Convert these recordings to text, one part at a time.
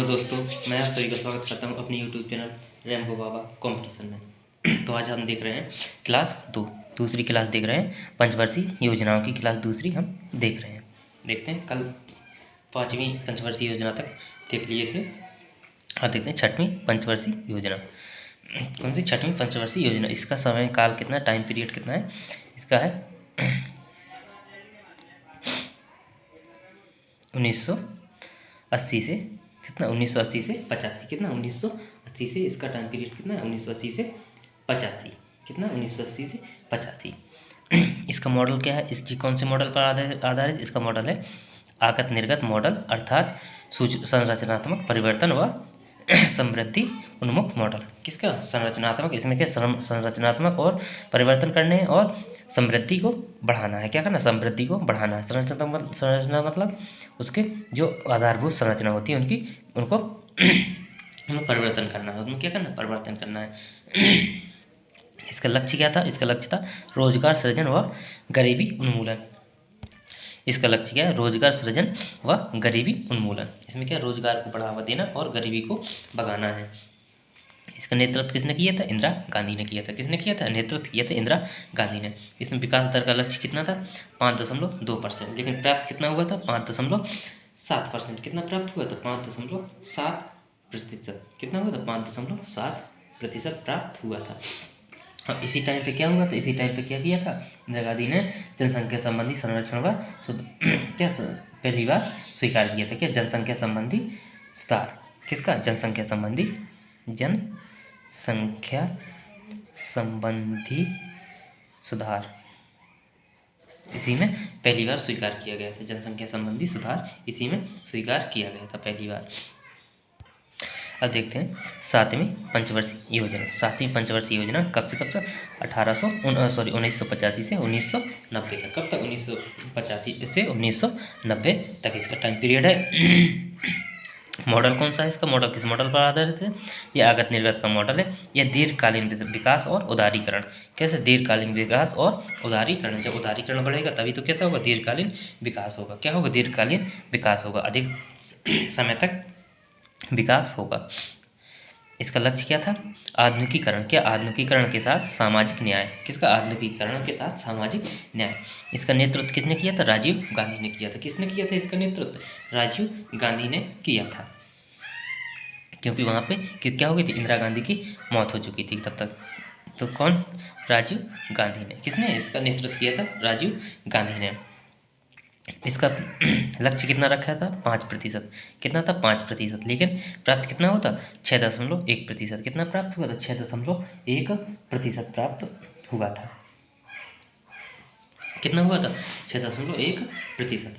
दोस्तों, मैं आप सभी का स्वागत करता हूं अपने YouTube चैनल रेमबो बाबा कंपटीशन में। तो आज हम देख रहे हैं क्लास दूसरी क्लास देख रहे हैं। पंचवर्षीय योजनाओं की क्लास दूसरी हम देख रहे हैं। देखते हैं, कल 5वीं पंचवर्षीय योजना तक देख लिए थे। आज देखते हैं 6वीं पंचवर्षीय योजना। कौन सी 6वीं पंचवर्षीय योजना? इसका समय काल कितना, टाइम पीरियड कितना है? इसका है 1980 से कितना, 1980 से 85 कितना, 1980 से इसका टाइम पीरियड कितना है, 1980 से 85 कितना, 1980 से 85। इसका मॉडल क्या है? इसकी कौन से मॉडल पर आधारित? इसका मॉडल है आगत निर्गत मॉडल, अर्थात संरचनात्मक परिवर्तन व समृद्धि उन्मुख मॉडल। किसका? संरचनात्मक। इसमें क्या संरचनात्मक और परिवर्तन करने और समृद्धि को बढ़ाना है। क्या करना? समृद्धि को बढ़ाना है। संरचना मतलब उसके जो आधारभूत संरचना होती है उनको उनमें परिवर्तन करना है। उनमें क्या करना? परिवर्तन करना है। इसका लक्ष्य क्या था? इसका लक्ष्य था रोजगार सृजन व गरीबी उन्मूलन। इसका लक्ष्य क्या है? रोजगार सृजन व गरीबी उन्मूलन। इसमें क्या? रोजगार को बढ़ावा देना और गरीबी को भगाना है। इसका नेतृत्व किसने किया था? इंदिरा गांधी ने किया था। किसने किया था? नेतृत्व किया था इंदिरा गांधी ने। इसमें विकास दर का लक्ष्य कितना था? 5.2%, लेकिन प्राप्त कितना हुआ था? 5.7%। कितना प्राप्त हुआ था? 5.7%। कितना हुआ था? 5.7% प्राप्त हुआ था। और इसी टाइम पे क्या हुआ था? इसी टाइम पे क्या किया था? इंदिरा गांधी ने जनसंख्या संबंधी संरक्षण व क्या पहली बार स्वीकार किया था? क्या? जनसंख्या संबंधी सुधार। किसका? जनसंख्या संबंधी सुधार। इसी में पहली बार स्वीकार किया गया था। जनसंख्या संबंधी सुधार इसी में स्वीकार किया गया था पहली बार। अब देखते हैं 7वीं पंचवर्षीय योजना। 7वीं पंचवर्षीय योजना कब से कब तक? 1985 से 1990 तक। कब तक? 1985 से 1990 तक इसका टाइम पीरियड है। मॉडल कौन सा है? इसका मॉडल किस मॉडल पर आधारित है? यह आगत निर्गत का मॉडल है। यह दीर्घकालीन विकास और उदारीकरण। कैसे? दीर्घकालीन विकास और उदारीकरण। जब उदारीकरण बढ़ेगा तभी तो कैसा होगा? दीर्घकालीन विकास होगा। क्या होगा? दीर्घकालीन विकास होगा, अधिक समय तक विकास होगा। इसका लक्ष्य क्या था? आधुनिकीकरण। क्या? आधुनिकीकरण के साथ सामाजिक न्याय। किसका? आधुनिकीकरण के साथ सामाजिक न्याय। इसका नेतृत्व किसने किया था? राजीव गांधी ने किया था। किसने किया था इसका नेतृत्व? राजीव गांधी ने किया था, क्योंकि वहाँ पे क्या हो गई थी? इंदिरा गांधी की मौत हो चुकी थी तब तक। तो कौन? राजीव गांधी ने। किसने इसका नेतृत्व किया था? राजीव गांधी ने। इसका लक्ष्य कितना रखा था? 5%। कितना था? 5%। लेकिन प्राप्त कितना होता? 6.1%। कितना प्राप्त हुआ था? 6.1% प्राप्त हुआ था। कितना हुआ था? 6.1%।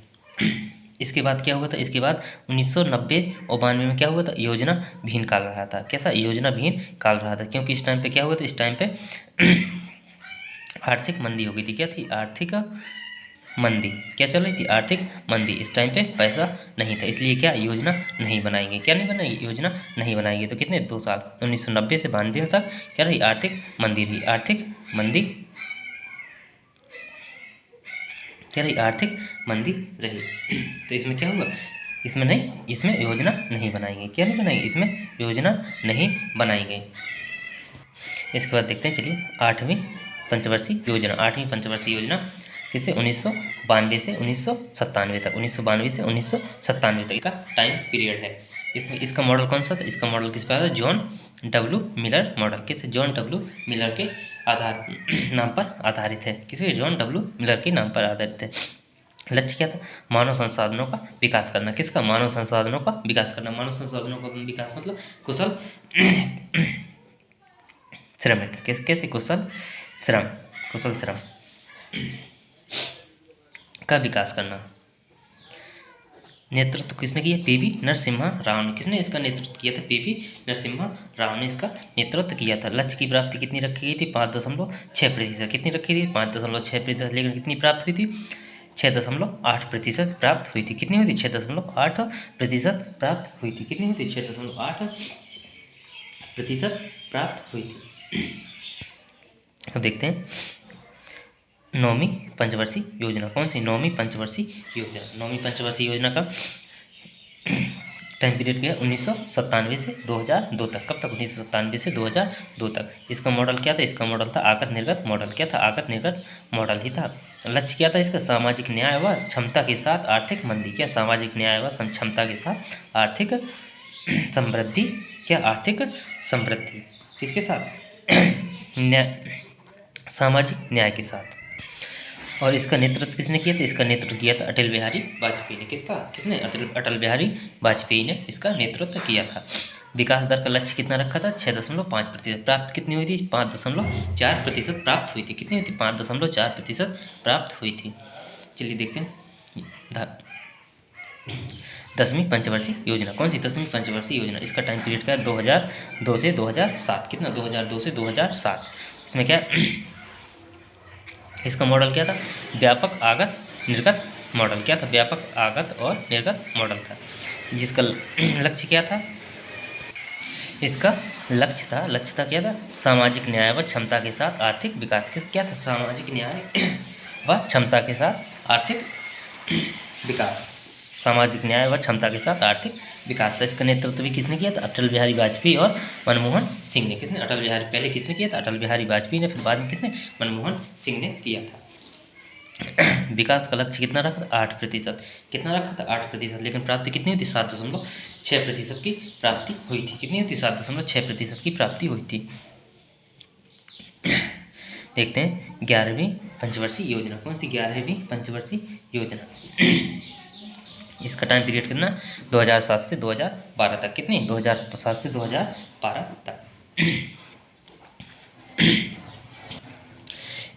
इसके बाद क्या हुआ था? इसके बाद 1990 और 92 में क्या हुआ था? योजना विहीन काल रहा था। कैसा? योजना विहीन काल रहा था, क्योंकि इस टाइम पे क्या हुआ था? इस टाइम पे आर्थिक मंदी हो गई थी। क्या थी? आर्थिक मंदी। क्या चल रही थी? आर्थिक मंदी। इस टाइम पे पैसा नहीं था, इसलिए क्या? योजना नहीं बनाएंगे। क्या नहीं बनाएगी? योजना नहीं बनाएंगे। तो कितने? 2 साल 1990 से 92 तक क्या रही? आर्थिक मंदी रही। आर्थिक मंदी क्या रही? आर्थिक मंदी रही। तो इसमें क्या हुआ? इसमें योजना नहीं बनाएंगे। क्या नहीं बनाएंगे? इसमें योजना नहीं बनाएंगे। इसके बाद देखते हैं, चलिए 8वीं पंचवर्षीय योजना। 8वीं पंचवर्षीय योजना किससे? 1992 से 1997 तक। 1992 से 1997 तक इसका टाइम पीरियड है। इसमें इसका मॉडल कौन सा था? इसका मॉडल किस पर? John W Miller model. किस? जॉन डब्ल्यू मिलर के नाम पर आधारित है। किसके? जॉन डब्ल्यू मिलर के नाम पर आधारित है। लक्ष्य क्या था? मानव संसाधनों का विकास करना। किसका? मानव संसाधनों का विकास करना। मानव संसाधनों का विकास मतलब कुशल श्रमिक। कैसे? कुशल श्रम का विकास करना। नेतृत्व किसने किया? पीवी नरसिम्हा राव ने। किसने इसका नेतृत्व किया था? पीवी नरसिम्हा राव ने इसका नेतृत्व किया था। लक्ष्य की प्राप्ति कितनी रखी गई थी? 5.6%। कितनी रखी थी? 5.6%। लेकिन कितनी प्राप्त हुई थी? 6.8% प्राप्त हुई थी। कितनी हुई थी? 6.8% प्राप्त हुई थी। कितनी हुई थी? 6.8% प्राप्त हुई थी। तो देखते हैं 9वीं पंचवर्षीय योजना। कौन सी? 9वीं पंचवर्षीय योजना। 9वीं पंचवर्षीय योजना का टाइम पीरियड क्या है 1997 से 2002 तक। कब तक? 1997 से 2002 तक। इसका मॉडल क्या था? इसका मॉडल था आगत निर्गत मॉडल। क्या था? आगत निर्गत मॉडल ही था। लक्ष्य क्या था इसका? सामाजिक न्याय व क्षमता के साथ आर्थिक मंदी। क्या? सामाजिक न्याय व क्षमता के साथ आर्थिक समृद्धि। क्या? आर्थिक समृद्धि किसके साथ? न्याय, सामाजिक न्याय के साथ। और इसका नेतृत्व किसने किया था? इसका नेतृत्व किया था अटल बिहारी वाजपेयी ने। किसका? किसने? अटल बिहारी वाजपेयी ने इसका नेतृत्व किया था। विकास दर का लक्ष्य कितना रखा था? 6.5%। प्राप्त कितनी हुई थी? 5.4% प्राप्त हुई थी। कितनी हुई थी? 5.4% प्राप्त हुई थी। चलिए देखते हैं 10वीं पंचवर्षीय योजना। कौन सी 10वीं पंचवर्षीय योजना? इसका टाइम पीरियड क्या है? 2002 से 2007। कितना? 2002 से 2007। इसमें क्या इसका मॉडल क्या था? व्यापक आगत निर्गत मॉडल। क्या था? व्यापक आगत और निर्गत मॉडल था। जिसका लक्ष्य क्या था? इसका लक्ष्य था क्या था? सामाजिक न्याय व क्षमता के साथ आर्थिक विकास। क्या था? सामाजिक न्याय व क्षमता के साथ आर्थिक विकास। सामाजिक न्याय व क्षमता के साथ आर्थिक विकास था। इसका नेतृत्व भी किसने किया था? अटल बिहारी वाजपेयी और मनमोहन सिंह ने। किसने? अटल बिहारी, पहले किसने किया था? अटल बिहारी वाजपेयी ने, फिर बाद में किसने? मनमोहन सिंह ने किया था। विकास का लक्ष्य कितना रखा था? 8%। कितना रखा था? 8%। लेकिन प्राप्ति कितनी हुई थी? 7.6% की प्राप्ति हुई थी। कितनी हुई थी? 7.6% की प्राप्ति हुई थी। देखते हैं 11वीं पंचवर्षीय योजना। कौन सी? 11वीं पंचवर्षीय योजना। इसका टाइम पीरियड कितना? 2007 से 2012 तक। कितनी? 2007 से 2012 तक।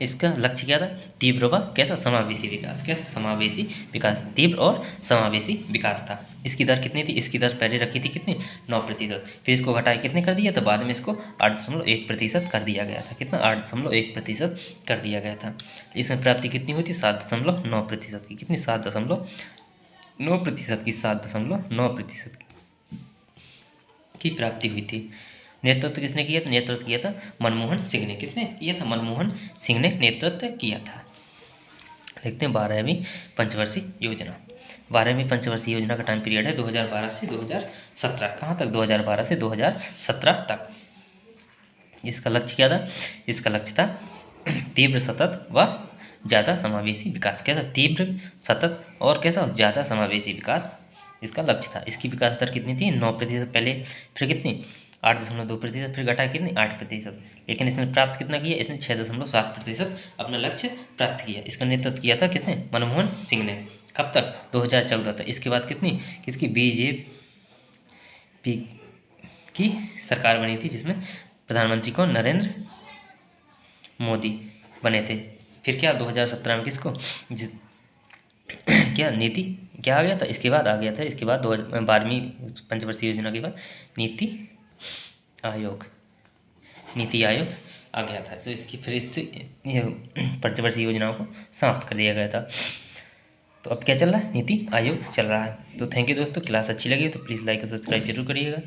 इसका लक्ष्य क्या था? तीव्र व कैसा? समावेशी विकास। कैसा? समावेशी विकास। तीव्र और समावेशी विकास था। इसकी दर कितनी थी? इसकी दर पहले रखी थी कितनी? 9%। फिर इसको घटाए कितने कर दिया था? बाद में इसको 8.1% कर दिया गया था। कितना? 8.1% कर दिया गया था। इसमें प्राप्ति कितनी हुई थी? 7.9% की। कितनी? 7.9% की। 7.9% की प्राप्ति हुई थी। नेतृत्व किसने किया था? नेतृत्व किया था मनमोहन सिंह ने। किसने किया था? मनमोहन सिंह ने नेतृत्व किया था। देखते हैं 12वीं पंचवर्षीय योजना। 12वीं पंचवर्षीय योजना का टाइम पीरियड है 2012 से 2017। कहाँ तक? 2012 से 2017 तक। इसका लक्ष्य क्या था? इसका लक्ष्य था तीव्र, सतत व ज़्यादा समावेशी विकास। क्या था? तीव्र, सतत और कैसा? ज़्यादा समावेशी विकास इसका लक्ष्य था। इसकी विकास दर कितनी थी? 9% पहले, फिर कितनी? 8.2%, फिर घटा कितनी? 8%। लेकिन इसने प्राप्त कितना किया? इसने 6.7% अपना लक्ष्य प्राप्त किया। इसका नेतृत्व किया था किसने? मनमोहन सिंह ने। कब तक? 2014 तक। इसके बाद कितनी? किसकी? बीजेपी की सरकार बनी थी, जिसमें प्रधानमंत्री को नरेंद्र मोदी बने थे। फिर क्या 2017 में किसको क्या नीति क्या आ गया था? इसके बाद आ गया था, इसके बाद 12वीं पंचवर्षीय योजना के बाद नीति आयोग आ गया था। तो इसकी फिर इस पंचवर्षीय योजनाओं को समाप्त कर दिया गया था। तो अब क्या चल रहा है? नीति आयोग चल रहा है। तो थैंक यू दोस्तों। क्लास अच्छी लगी तो प्लीज़ लाइक और सब्सक्राइब जरूर करिएगा।